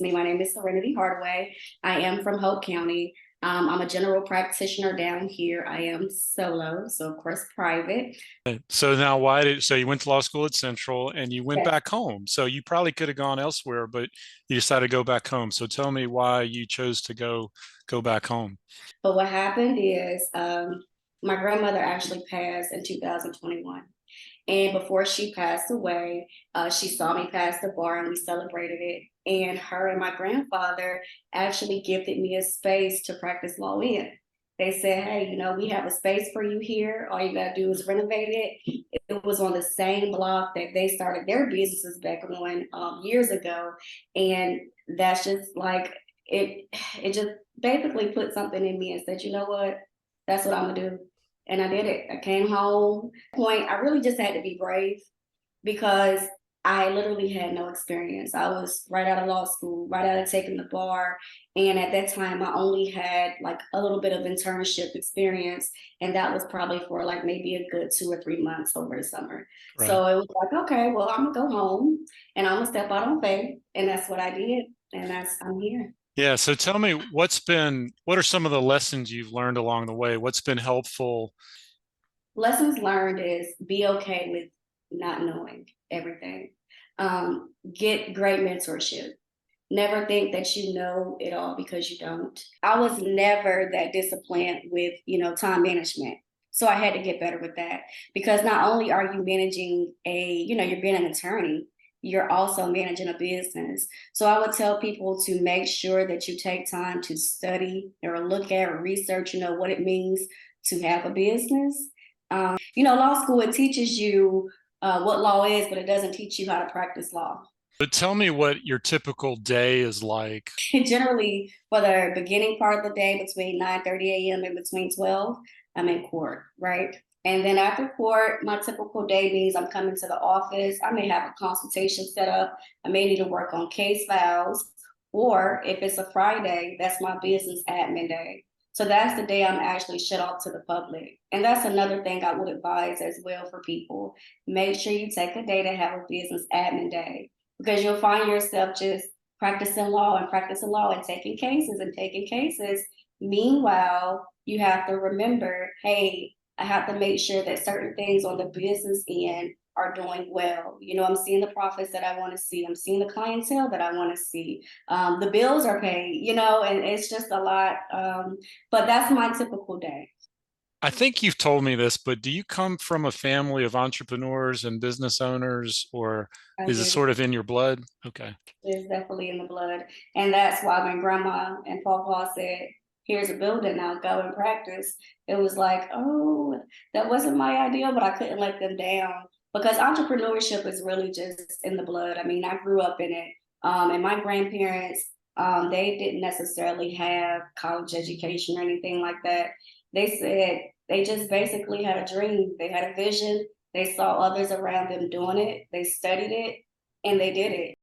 me. My name is Serenity Hardaway. I am from Hope County. I'm a general practitioner down here. I am solo, so of course private. So now so you went to law school at Central and you went Yes. back home. So you probably could have gone elsewhere, but you decided to go back home. So tell me why you chose to go back home. But what happened is my grandmother actually passed in 2021. And before she passed away, she saw me pass the bar and we celebrated it. And her and my grandfather actually gifted me a space to practice law in. They said, hey, we have a space for you here. All you got to do is renovate it. It was on the same block that they started their businesses back on years ago. And that's just like, it just basically put something in me and said, you know what? That's what I'm going to do. And I did it. I came home. I really just had to be brave because I literally had no experience. I was right out of law school, right out of taking the bar. And at that time, I only had like a little bit of internship experience. And that was probably for like maybe a good 2 or 3 months over the summer. Right. So it was like, okay, well, I'm going to go home and I'm going to step out on faith. And that's what I did. And I'm here. Yeah. So tell me what are some of the lessons you've learned along the way? What's been helpful? Lessons learned is be okay with not knowing everything. Get great mentorship. Never think that you know it all because you don't. I was never that disciplined with, time management. So I had to get better with that because not only are you managing you're being an attorney, you're also managing a business. So I would tell people to make sure that you take time to study or look at or research, what it means to have a business. Law school, it teaches you what law is, but it doesn't teach you how to practice law. But tell me what your typical day is like. Generally, for the beginning part of the day, between 9:30 a.m. and between 12, I'm in court, right? And then after court, my typical day means I'm coming to the office. I may have a consultation set up. I may need to work on case files. Or if it's a Friday, that's my business admin day. So that's the day I'm actually shut off to the public. And that's another thing I would advise as well for people. Make sure you take a day to have a business admin day because you'll find yourself just practicing law and practicing law and taking cases and taking cases. Meanwhile, you have to remember, hey, I have to make sure that certain things on the business end are doing well. I'm seeing the profits that I want to see. I'm seeing the clientele that I want to see. The bills are paid, and it's just a lot. But that's my typical day. I think you've told me this, but do you come from a family of entrepreneurs and business owners, or I is it do. sort of in your blood? Okay. It's definitely in the blood. And that's why when grandma and papa said, here's a building now, go and practice, it was like, oh, that wasn't my idea, but I couldn't let them down because entrepreneurship is really just in the blood. I mean, I grew up in it. And my grandparents, they didn't necessarily have college education or anything like that. They said they just basically had a dream. They had a vision. They saw others around them doing it. They studied it and they did it.